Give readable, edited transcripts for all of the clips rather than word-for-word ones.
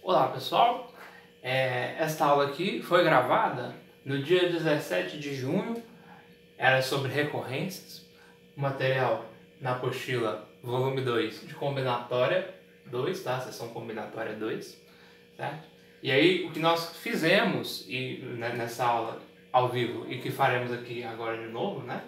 Olá pessoal, esta aula aqui foi gravada no dia 17 de junho, era sobre recorrências, material na apostila volume 2 de combinatória 2, tá? Seção combinatória 2, certo? E aí o que nós fizemos nessa aula ao vivo e que faremos aqui agora de novo, né?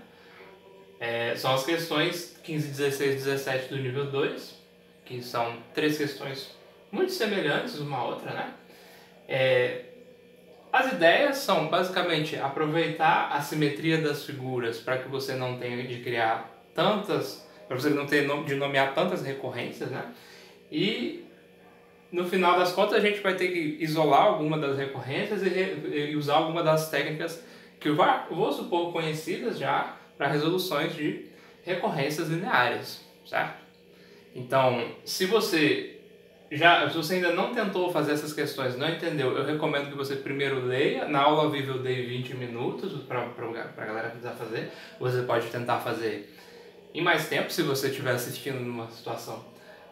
São as questões 15, 16 e 17 do nível 2, que são três questões muito semelhantes uma à outra, né? As ideias são basicamente aproveitar a simetria das figuras para que você não tenha de criar tantas, para você não ter de nomear tantas recorrências, né? E no final das contas a gente vai ter que isolar alguma das recorrências e usar alguma das técnicas que eu vou supor conhecidas já para resoluções de recorrências lineares, certo? Então, se você ainda não tentou fazer essas questões, não entendeu, eu recomendo que você primeiro leia. Na aula ao vivo eu dei 20 minutos para a galera precisar fazer. Você pode tentar fazer em mais tempo, se você estiver assistindo numa situação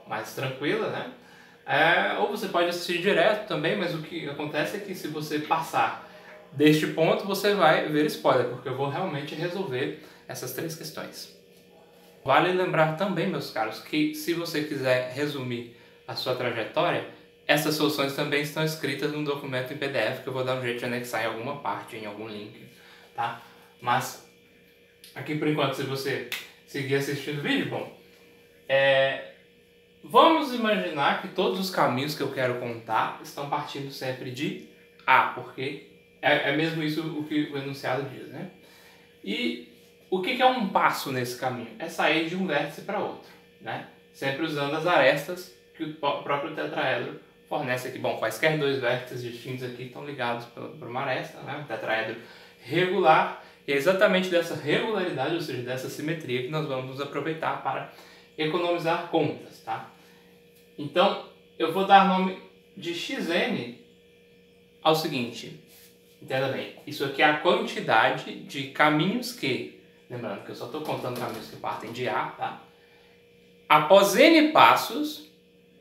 mais tranquila, né? Ou você pode assistir direto também, mas o que acontece é que se você passar deste ponto, você vai ver spoiler, porque eu vou realmente resolver essas três questões. Vale lembrar também, meus caros, que se você quiser resumir a sua trajetória, essas soluções também estão escritas num documento em PDF que eu vou dar um jeito de anexar em alguma parte, em algum link, tá? Mas, aqui por enquanto, se você seguir assistindo o vídeo, bom, vamos imaginar que todos os caminhos que eu quero contar estão partindo sempre de A, porque é mesmo isso o que o enunciado diz, né? E o que é um passo nesse caminho? É sair de um vértice para outro, né? Sempre usando as arestas que o próprio tetraedro fornece aqui. Bom, quaisquer dois vértices distintos aqui estão ligados por uma aresta, né? Um tetraedro regular. E é exatamente dessa regularidade, ou seja, dessa simetria, que nós vamos nos aproveitar para economizar contas, tá? Então, eu vou dar nome de xn ao seguinte. Entenda bem, isso aqui é a quantidade de caminhos que, lembrando que eu só estou contando caminhos que partem de A, tá? Após n passos,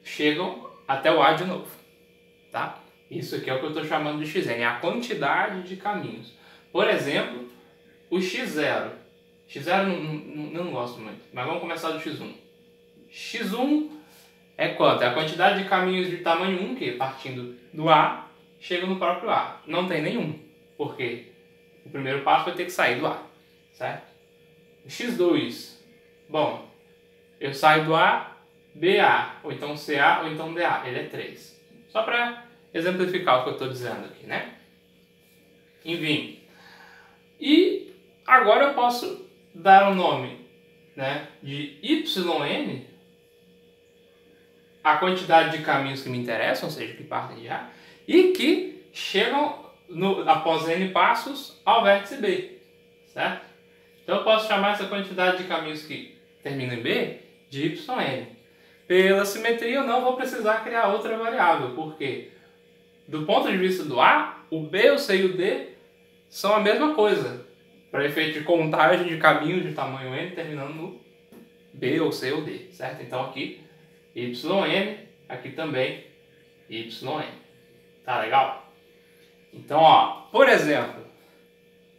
chegam até o A de novo, tá? Isso aqui é o que eu estou chamando de xn, é a quantidade de caminhos. Por exemplo, o x0. X0 não gosto muito, mas vamos começar do x1. x1 é quanto? É a quantidade de caminhos de tamanho 1 que, partindo do A, chega no próprio A. Não tem nenhum, porque o primeiro passo vai ter que sair do A, certo? O x2, bom, eu saio do A, BA, ou então CA, ou então DA, ele é 3. Só para exemplificar o que eu estou dizendo aqui, né? Enfim. E agora eu posso dar o nome, né, de YN, a quantidade de caminhos que me interessam, ou seja, que partem de A, e que chegam, após N passos, ao vértice B, certo? Então eu posso chamar essa quantidade de caminhos que terminam em B de YN. Pela simetria eu não vou precisar criar outra variável, porque do ponto de vista do A, o B, o C e o D são a mesma coisa, para efeito de contagem de caminhos de tamanho N terminando no B, ou C ou D, certo? Então aqui YN, aqui também YN. Tá legal? Então, ó, por exemplo,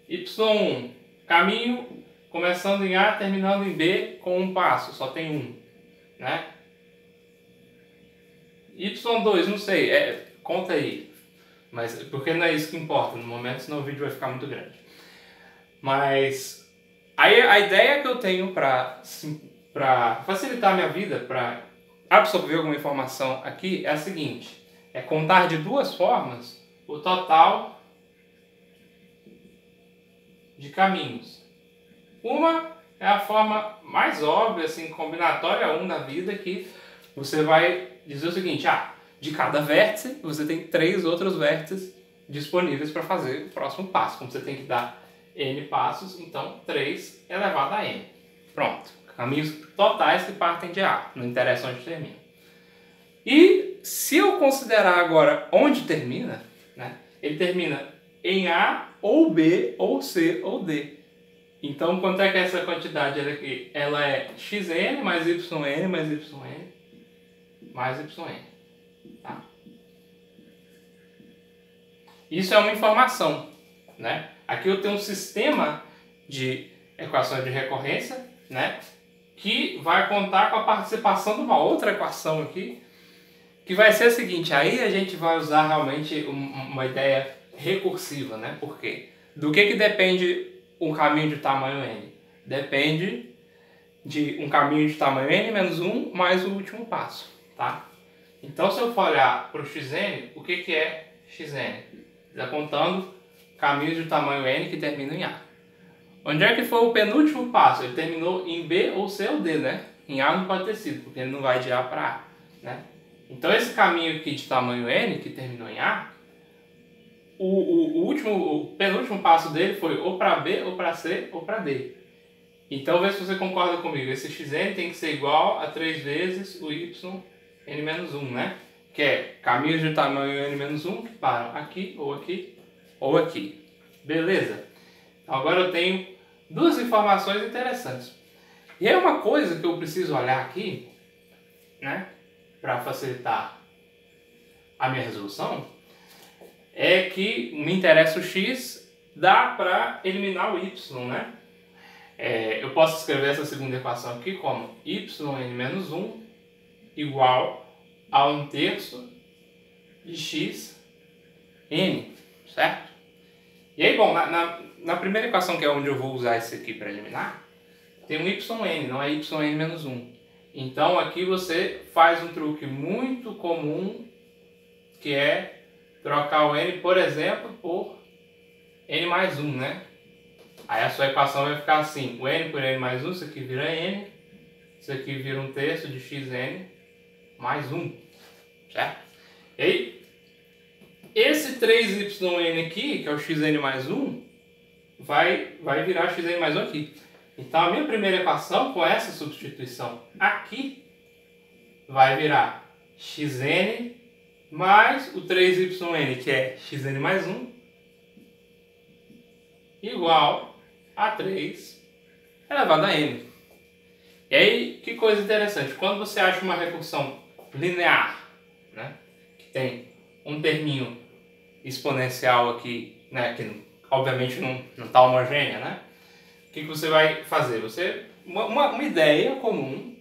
Y1, caminho começando em A, terminando em B com um passo, só tem um, né? Y2, não sei, conta aí, mas porque não é isso que importa no momento, senão o vídeo vai ficar muito grande. Mas aí a ideia que eu tenho para facilitar a minha vida, para absorver alguma informação aqui, é a seguinte: é contar de duas formas o total de caminhos. Uma é a forma mais óbvia, assim, combinatória 1 da vida, que você vai dizer o seguinte: de cada vértice você tem 3 outros vértices disponíveis para fazer o próximo passo. Como você tem que dar n passos, então 3 elevado a n. Pronto. Caminhos totais que partem de A, não interessa onde termina. E se eu considerar agora onde termina, né, ele termina em A, ou B, ou C, ou D. Então, quanto é que essa quantidade aqui? Ela é xn mais yn mais yn mais yn. Tá? Isso é uma informação, né? Aqui eu tenho um sistema de equações de recorrência, né? Que vai contar com a participação de uma outra equação aqui, que vai ser a seguinte: aí a gente vai usar realmente uma ideia recursiva, né? Por quê? Do que depende um caminho de tamanho n? Depende de um caminho de tamanho n menos 1 mais o último passo, tá? Então, se eu for olhar para o xn, o que é xn? Está contando caminhos de tamanho n que terminam em A. Onde é que foi o penúltimo passo? Ele terminou em B ou C ou D, né? Em A não pode ter sido, porque ele não vai de A para A, né? Então, esse caminho aqui de tamanho n, que terminou em A, o penúltimo passo dele foi ou para B, ou para C, ou para D. Então, vê se você concorda comigo. Esse xn tem que ser igual a 3 vezes o y n menos 1, né? Que é caminhos de tamanho n menos 1 que param aqui, ou aqui, ou aqui. Beleza? Então, agora eu tenho duas informações interessantes. E é uma coisa que eu preciso olhar aqui, né? Para facilitar a minha resolução, é que me interessa o x, dá para eliminar o y, né? Eu posso escrever essa segunda equação aqui como yn menos 1 igual a 1/3 de x n, certo? E aí, bom, na primeira equação, que é onde eu vou usar esse aqui para eliminar, tem um yn, não é yn menos 1. Então, aqui você faz um truque muito comum, que é trocar o n, por exemplo, por n mais 1, né? Aí a sua equação vai ficar assim: o n por n mais 1, isso aqui vira n, isso aqui vira 1/3 de xn mais 1, certo? E aí, esse 3yn aqui, que é o xn mais 1, vai virar xn mais 1 aqui. Então, a minha primeira equação, com essa substituição aqui, vai virar xn mais o 3yn, que é xn mais 1, igual a 3 elevado a n. E aí, que coisa interessante, quando você acha uma recursão linear, né, que tem um terminho exponencial aqui, né, que obviamente não está homogênea, né, o que você vai fazer? Uma ideia comum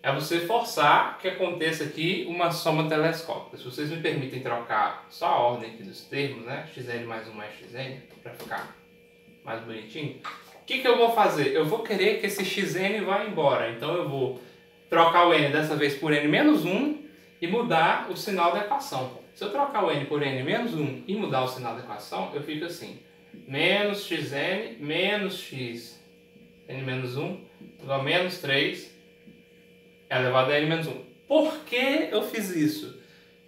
é você forçar que aconteça aqui uma soma telescópica. Se vocês me permitem trocar só a ordem aqui dos termos, né, xn mais 1 mais xn, para ficar mais bonitinho, o que eu vou fazer? Eu vou querer que esse xn vá embora. Então eu vou trocar o n dessa vez por n menos 1 e mudar o sinal da equação. Se eu trocar o n por n menos 1 e mudar o sinal da equação, eu fico assim: menos xn menos x n menos 1 igual a menos 3 elevado a n menos 1. Por que eu fiz isso?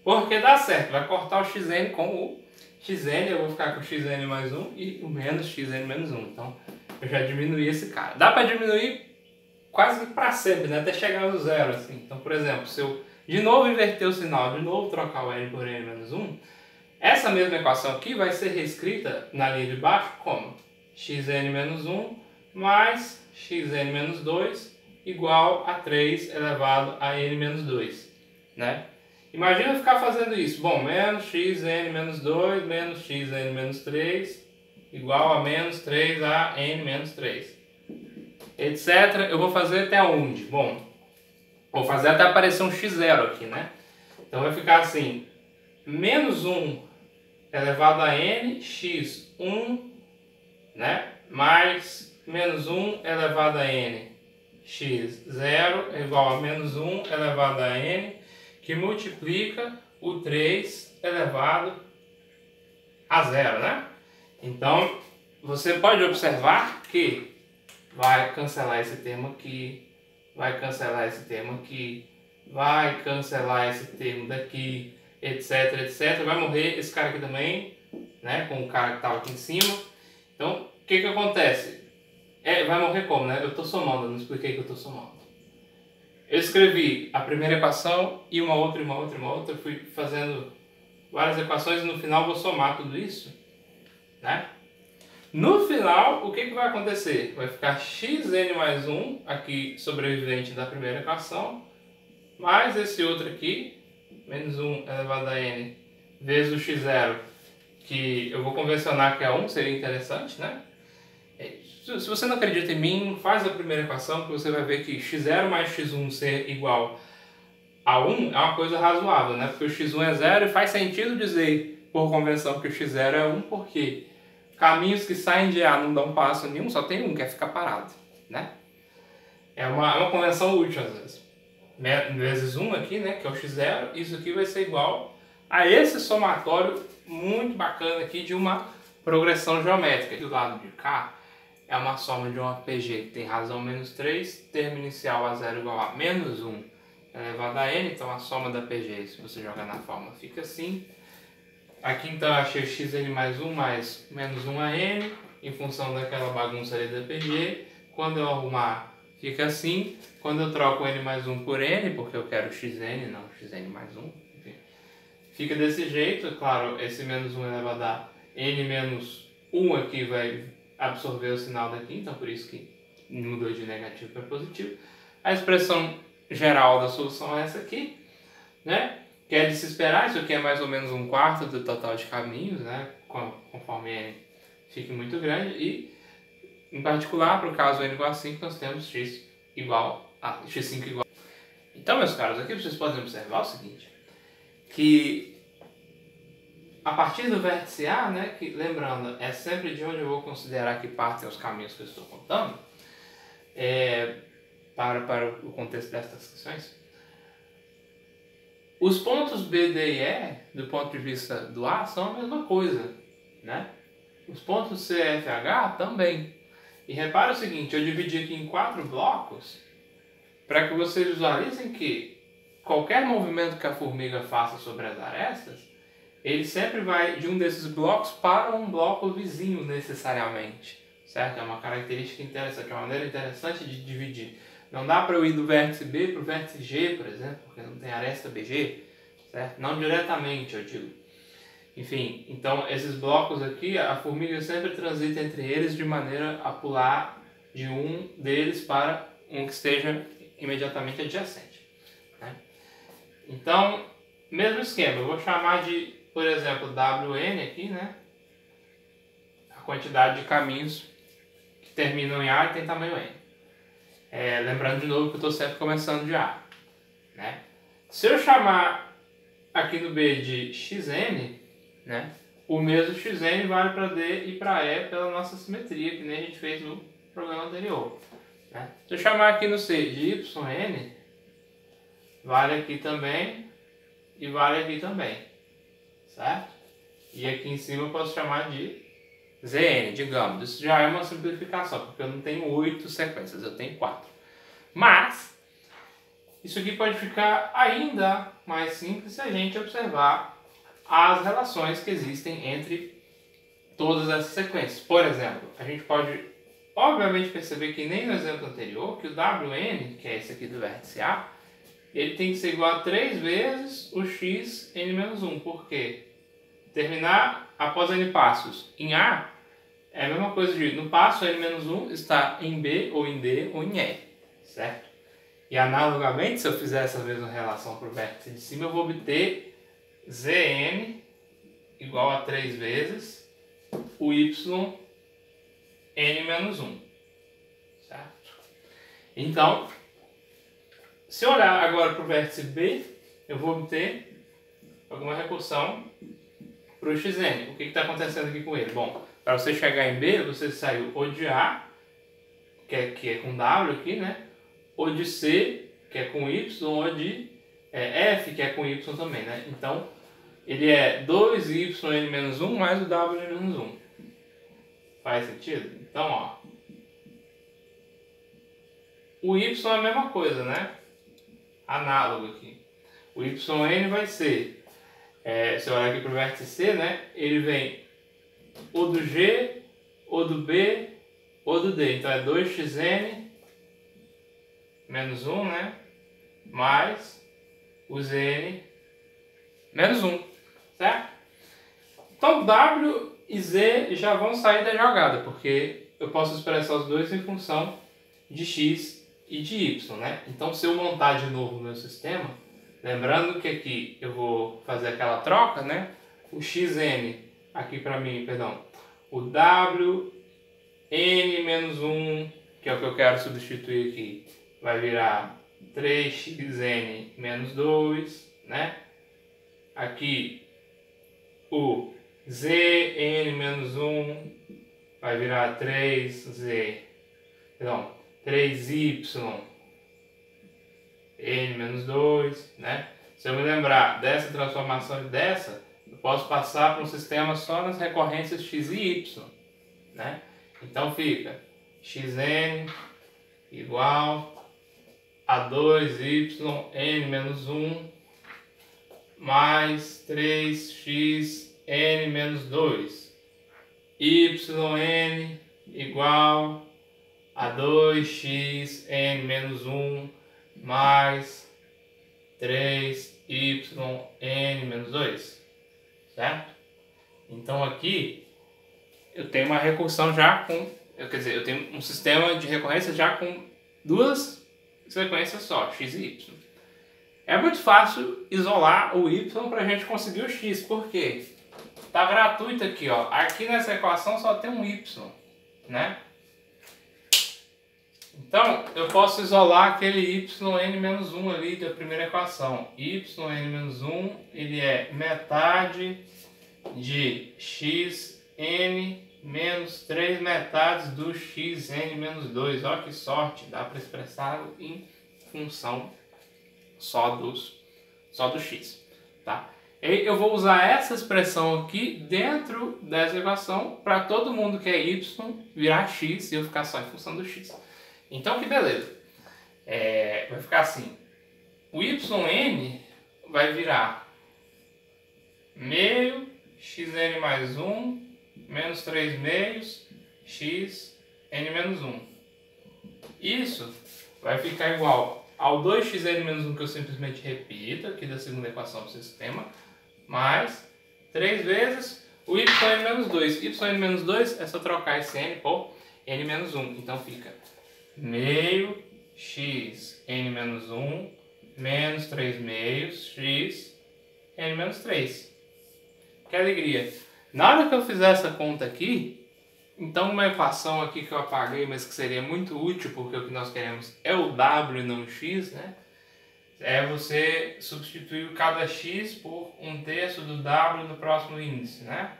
Porque dá certo, vai cortar o xn com o xn, eu vou ficar com xn mais 1 e o menos xn menos 1. Então, eu já diminuí esse cara. Dá para diminuir quase que para sempre, né? Até chegar no zero, assim. Então, por exemplo, se eu de novo inverter o sinal, de novo trocar o n por n menos 1, essa mesma equação aqui vai ser reescrita na linha de baixo como xn menos 1 mais xn menos 2 igual a 3 elevado a n menos 2, né? Imagina eu ficar fazendo isso. Bom, menos xn menos 2 menos xn menos 3 igual a menos 3 a n menos 3, etc. Eu vou fazer até onde? Bom, vou fazer até aparecer um x0 aqui, né? Então vai ficar assim: menos 1 elevado a n, x1, né? Mais menos 1 elevado a n, x0 é igual a menos 1 elevado a n, que multiplica o 3 elevado a 0, né? Então, você pode observar que vai cancelar esse termo aqui, vai cancelar esse termo aqui, vai cancelar esse termo daqui, etc, etc. Vai morrer esse cara aqui também, né? Com o cara que estava aqui em cima. Então, o que acontece? Vai morrer como, né? Eu estou somando, eu não expliquei que eu estou somando. Eu escrevi a primeira equação e uma outra, e uma outra, e uma outra. Fui fazendo várias equações e no final vou somar tudo isso, né? No final, o que vai acontecer? Vai ficar xn mais 1, aqui sobrevivente da primeira equação, mais esse outro aqui, menos 1 elevado a n, vezes o x0, que eu vou convencionar que é 1, seria interessante, né? Se você não acredita em mim, faz a primeira equação que você vai ver que x0 mais x1 ser igual a 1 é uma coisa razoável, né? Porque o x1 é 0 e faz sentido dizer, por convenção, que o x0 é 1, porque caminhos que saem de A não dão passo nenhum, só tem um, que é ficar parado, né? É uma convenção útil às vezes. Vezes 1 aqui, né, que é o x0, isso aqui vai ser igual a esse somatório muito bacana aqui de uma progressão geométrica. Do lado de cá é uma soma de uma PG que tem razão menos 3, termo inicial a 0 igual a menos 1 elevado a n, então a soma da PG, se você jogar na fórmula, fica assim. Aqui então eu achei xn mais 1 mais menos 1 a n, em função daquela bagunça ali da PG. Quando eu arrumar, fica assim. Quando eu troco n mais 1 por n, porque eu quero xn, não xn mais 1, enfim, fica desse jeito. Claro, esse menos 1 elevado a n menos 1 aqui vai absorver o sinal daqui, então por isso que mudou de negativo para positivo. A expressão geral da solução é essa aqui, né? Que é de se esperar, isso aqui é mais ou menos 1/4 do total de caminhos, né? Conforme n fique muito grande. E, em particular, para o caso n igual a 5, nós temos x5 igual. Então, meus caros, aqui vocês podem observar o seguinte, que a partir do vértice A, né, que, lembrando, é sempre de onde eu vou considerar que partem os caminhos que eu estou contando, para o contexto destas questões, os pontos B, D e E, do ponto de vista do A, são a mesma coisa, né? Os pontos C, F, H também. E repara o seguinte, eu dividi aqui em 4 blocos para que vocês visualizem que qualquer movimento que a formiga faça sobre as arestas, ele sempre vai de um desses blocos para um bloco vizinho necessariamente, certo? É uma característica interessante, uma maneira interessante de dividir. Não dá para eu ir do vértice B para o vértice G, por exemplo, porque não tem aresta BG, certo? Não diretamente, eu digo. Enfim, então esses blocos aqui, a formiga sempre transita entre eles de maneira a pular de um deles para um que esteja imediatamente adjacente, né? Então, mesmo esquema, eu vou chamar de, por exemplo, WN aqui, né? A quantidade de caminhos que terminam em A e tem tamanho N. Lembrando de novo que eu estou sempre começando de A, né? Se eu chamar aqui no B de xn, né, o mesmo xn vale para D e para E pela nossa simetria, que nem a gente fez no programa anterior, né? Se eu chamar aqui no C de yn, vale aqui também e vale aqui também, certo? E aqui em cima eu posso chamar de Zn, digamos. Isso já é uma simplificação, porque eu não tenho 8 sequências, eu tenho 4. Mas isso aqui pode ficar ainda mais simples se a gente observar as relações que existem entre todas essas sequências. Por exemplo, a gente pode obviamente perceber que nem no exemplo anterior, que o Wn, que é esse aqui do vértice A, ele tem que ser igual a 3 vezes o x n-1. Por quê? Terminar após n passos em A é a mesma coisa de no passo n-1 está em B, ou em D, ou em E, certo? E analogamente, se eu fizer essa mesma relação para o vértice de cima, eu vou obter Zn igual a 3 vezes o y n-1, certo? Então, se eu olhar agora para o vértice B, eu vou obter alguma recursão para o xn. O que está acontecendo aqui com ele? Bom, para você chegar em B, você saiu ou de A, que é com W aqui, né? Ou de C, que é com Y, ou de F, que é com Y também, né? Então, ele é 2yn-1 mais o w-1. Faz sentido? Então, ó, o y é a mesma coisa, né? Análogo aqui. O yn vai ser, se eu olhar aqui para o vértice C, né? Ele vem ou do G, ou do B, ou do D. Então é 2xn menos 1, né? Mais o Zn menos 1, certo? Então W e Z já vão sair da jogada, porque eu posso expressar os dois em função de x e de y, né? Então se eu montar de novo o meu sistema, lembrando que aqui eu vou fazer aquela troca, né? O xn aqui para mim, perdão, o W n menos 1, que é o que eu quero substituir aqui, vai virar 3xn menos 2, né? Aqui o zn menos 1 vai virar 3y n menos 2, né? Se eu me lembrar dessa transformação e dessa, eu posso passar para um sistema só nas recorrências x e y, né? Então fica xn igual a 2y n menos 1 mais 3x n menos 2. yn igual a 2x n menos 1 mais 3y n menos 2. Certo? Então aqui eu tenho uma recursão já com, quer dizer, eu tenho um sistema de recorrência já com duas sequências só, x e y. É muito fácil isolar o y para a gente conseguir o x, porque está gratuito aqui, ó. Aqui nessa equação só tem um y, né? Então eu posso isolar aquele yn-1 ali da primeira equação. Yn-1 ele é metade de xn menos 3 metades do xn menos 2. Olha que sorte, dá para expressar em função só do x, tá? E eu vou usar essa expressão aqui dentro dessa equação para todo mundo que é y virar x e eu ficar só em função do x. Então que beleza, vai ficar assim, o yn vai virar meio xn mais 1 menos 3 meios x n menos 1. Isso vai ficar igual ao 2xn menos 1 que eu simplesmente repito aqui da segunda equação do sistema, mais 3 vezes o yn menos 2. Yn menos 2 é só trocar esse n por n menos 1. Então fica meio x n menos 1 menos 3 meios x n menos 3. Que alegria! Na hora que eu fizer essa conta aqui, então uma equação aqui que eu apaguei, mas que seria muito útil, porque o que nós queremos é o w e não o x, né? É você substituir cada x por 1/3 do w no próximo índice, né?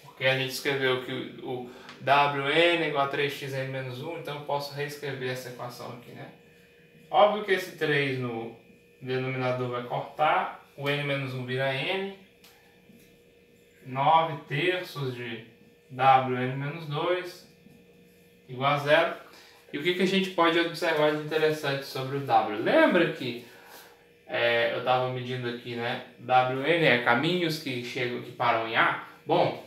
Porque a gente escreveu que o wn é igual a 3xn menos 1, então eu posso reescrever essa equação aqui, né? Óbvio que esse 3 no denominador vai cortar, o n menos 1 vira n, 9/3 de wn menos 2 igual a 0. E o que a gente pode observar de interessante sobre o w? Lembra que eu estava medindo aqui, né? Wn é caminhos que param em A. Bom,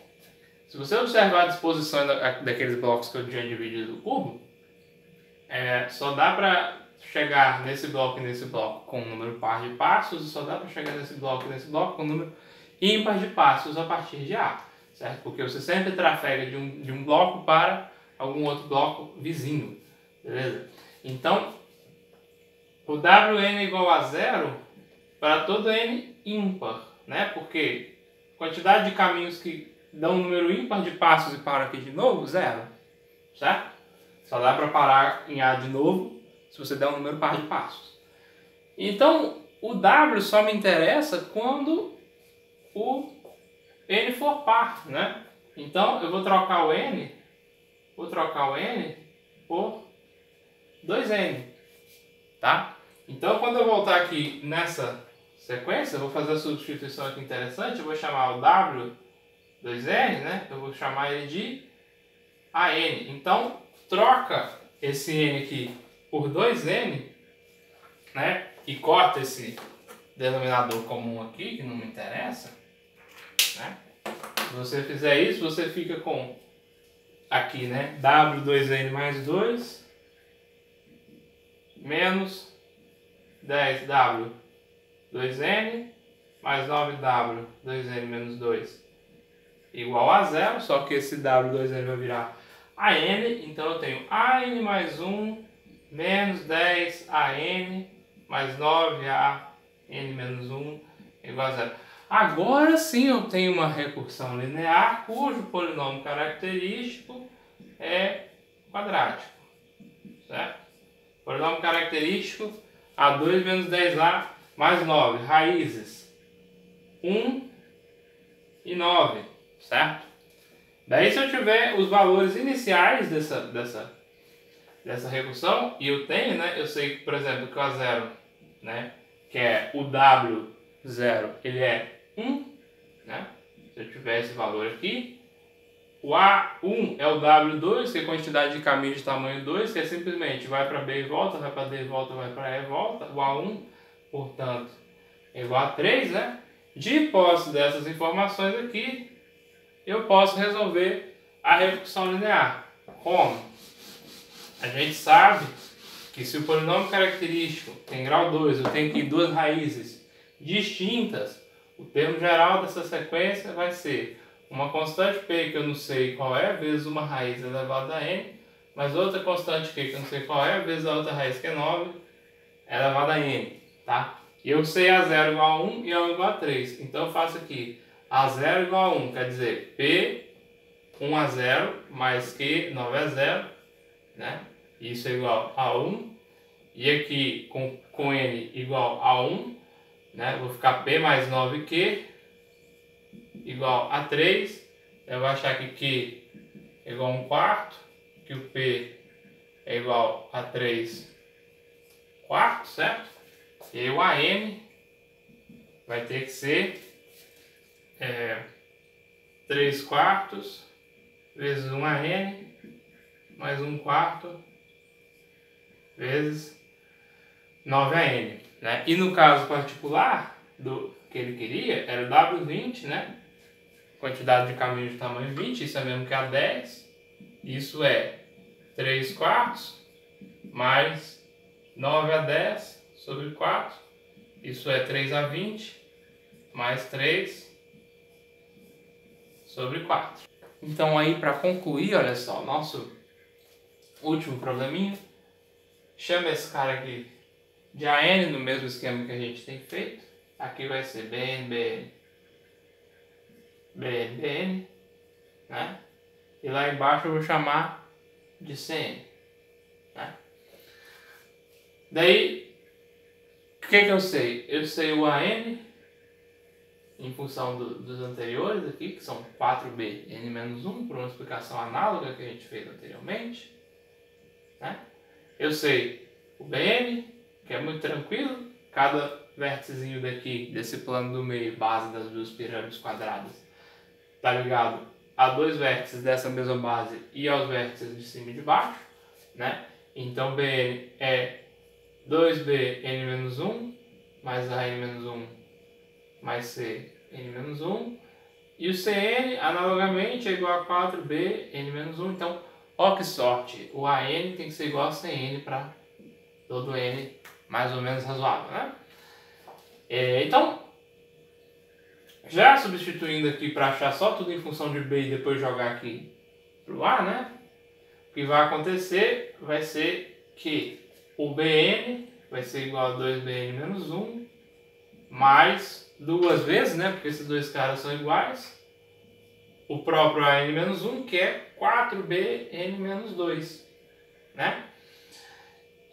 se você observar a disposição daqueles blocos que eu tinha dividido do cubo, só dá para chegar nesse bloco e nesse bloco com um número par de passos, e só dá para chegar nesse bloco e nesse bloco com um número ímpar de passos a partir de A, certo? Porque você sempre trafega de um bloco para algum outro bloco vizinho, beleza? Então, o wn é igual a 0 para todo n ímpar, né? Porque quantidade de caminhos que dão um número ímpar de passos e param aqui de novo, 0, certo? Só dá para parar em A de novo se você der um número par de passos. Então, o w só me interessa quando o n for par, né? Então eu vou trocar o n por 2n, tá? Então quando eu voltar aqui nessa sequência, eu vou fazer a substituição aqui interessante, eu vou chamar o w2n, né? Eu vou chamar ele de an. Então troca esse n aqui por 2n, né? E corta esse denominador comum aqui, que não me interessa, né? Se você fizer isso, você fica com aqui, né? W2n mais 2 menos 10w2n mais 9w2n menos 2 igual a 0, só que esse w2n vai virar an, então eu tenho an mais 1 menos 10an mais 9an menos 1 igual a 0. Agora sim eu tenho uma recursão linear cujo polinômio característico é quadrático, certo? Polinômio característico A2 menos 10A mais 9, raízes 1 e 9, certo? Daí se eu tiver os valores iniciais dessa recursão, e eu tenho, né, eu sei que, por exemplo, que o A0, né, que é o W0, ele é 1, né? Se eu tiver esse valor aqui, o A1 é o W2, que é quantidade de caminho de tamanho 2, que é simplesmente vai para B e volta, vai para D e volta, vai para E e volta. O A1, portanto, é igual a 3, né? De posse dessas informações aqui, eu posso resolver a redução linear. Como? A gente sabe que se o polinômio característico tem grau 2, eu tenho aqui duas raízes distintas, o termo geral dessa sequência vai ser uma constante P que eu não sei qual é, vezes uma raiz elevada a n, mais outra constante Q que eu não sei qual é, vezes a outra raiz que é 9, elevada a n, tá? E eu sei A0 igual a 1 e A1 igual a 3. Então eu faço aqui A0 igual a 1, quer dizer, P 1 a 0 mais Q 9 a 0, né? Isso é igual a 1. E aqui com N igual a 1, né? Vou ficar P mais 9Q igual a 3. Eu vou achar que Q é igual a 1 quarto, que o P é igual a 3 quartos, certo? E o AM vai ter que ser 3 quartos vezes 1 AN mais 1 quarto vezes 9 AN, né? E no caso particular do que ele queria, era o W20, né? Quantidade de caminho de tamanho 20, isso é mesmo que a 10. Isso é 3 quartos mais 9 a 10 sobre 4. Isso é 3 a 20 mais 3 sobre 4. Então aí para concluir, olha só, nosso último probleminha. Chama esse cara aqui de AN no mesmo esquema que a gente tem feito. Aqui vai ser BN, BN, BN, BN, né? E lá embaixo eu vou chamar de CN, né? Daí, o que eu sei? Eu sei o AN em função dos anteriores aqui, que são 4B N-1, por uma explicação análoga que a gente fez anteriormente, né? Eu sei o BN, que é muito tranquilo, cada vérticezinho daqui, desse plano do meio, base das duas pirâmides quadradas, tá ligado a dois vértices dessa mesma base e aos vértices de cima e de baixo, né? Então BN é 2B N-1 mais A N-1 mais C N-1, e o CN, analogamente, é igual a 4B N-1. Então, ó que sorte, o AN tem que ser igual a CN para todo N mais ou menos razoável, né? Então, já substituindo aqui para achar só tudo em função de B e depois jogar aqui para o A, né? O que vai acontecer vai ser que o BN vai ser igual a 2BN-1 mais duas vezes, né? Porque esses dois caras são iguais. O próprio AN-1, que é 4BN-2, né?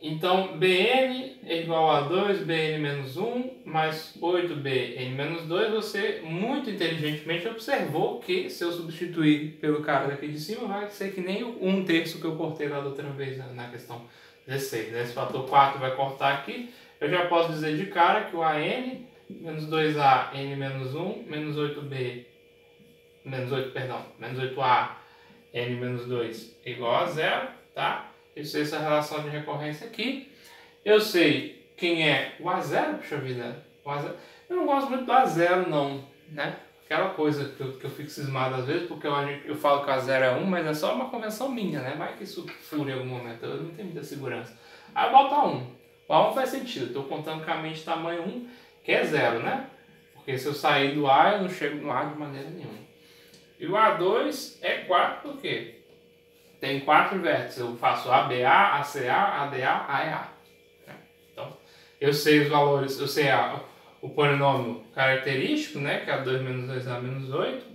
Então, BN é igual a 2BN-1 mais 8BN-2. Você, muito inteligentemente, observou que, se eu substituir pelo cara daqui de cima, vai ser que nem o 1/3 que eu cortei lá da outra vez na questão 16. Né? Esse fator 4 vai cortar aqui. Eu já posso dizer de cara que o AN menos 2A N-1 menos 8B menos 8A N-2 é igual a 0, tá? Eu sei essa relação de recorrência aqui. Eu sei quem é o A0, puxa vida. O A0. Eu não gosto muito do A0 não, né? Aquela coisa que eu fico cismado às vezes, porque eu falo que o A0 é 1, mas é só uma convenção minha, né? Vai que isso fura em algum momento, eu não tenho muita segurança. Aí eu boto A1. O A1 faz sentido, estou contando caminho de tamanho 1, que é 0, né? Porque se eu sair do A, eu não chego no A de maneira nenhuma. E o A2 é 4 por quê? Tem 4 vértices, eu faço ABA, ACA, ADA, AEA. Então, eu sei os valores, eu sei o polinômio característico, né, que é 2 menos 2A menos 8,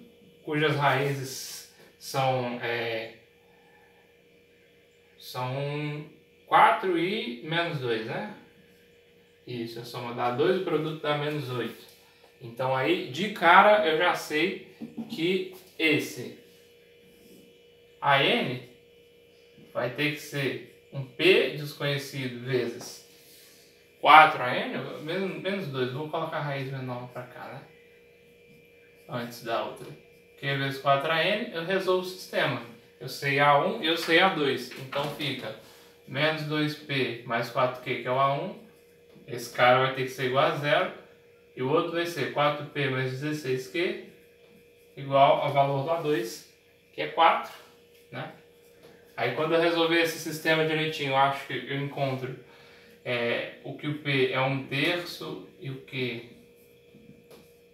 cujas raízes são 4 e menos 2, né? Isso, a soma dá 2, o produto dá menos 8. Então aí, de cara, eu já sei que esse AN vai ter que ser um P desconhecido vezes 4AN, menos 2, vou colocar a raiz menor para cá, né? Antes da outra. Q vezes 4AN, eu resolvo o sistema. Eu sei A1 e eu sei A2. Então fica menos 2P mais 4Q, que é o A1. Esse cara vai ter que ser igual a 0. E o outro vai ser 4P mais 16Q, igual ao valor do A2, que é 4, né? Aí quando eu resolver esse sistema direitinho, eu acho que eu encontro o que o P é 1/3 e o Q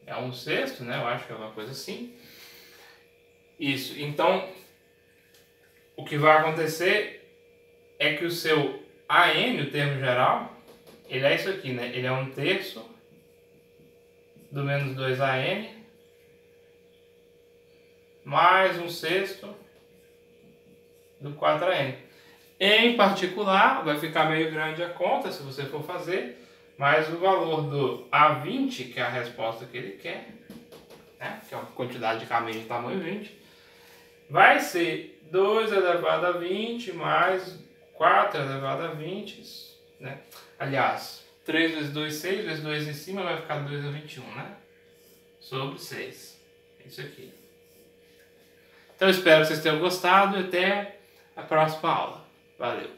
é 1/6, né? Eu acho que é uma coisa assim. Isso, então o que vai acontecer é que o seu AN, o termo geral, ele é isso aqui, né? Ele é 1/3 do menos 2AN mais 1/6 do 4AN. Em particular, vai ficar meio grande a conta se você for fazer, mas o valor do A20, que é a resposta que ele quer, né? Que é uma quantidade de caminho de tamanho 20, vai ser 2 elevado a 20 mais 4 elevado a 20, né? Aliás, 3 vezes 2, 6, vezes 2 em cima vai ficar 2 a 21, né? Sobre 6. Isso aqui. Então, eu espero que vocês tenham gostado e até a próxima aula. Valeu!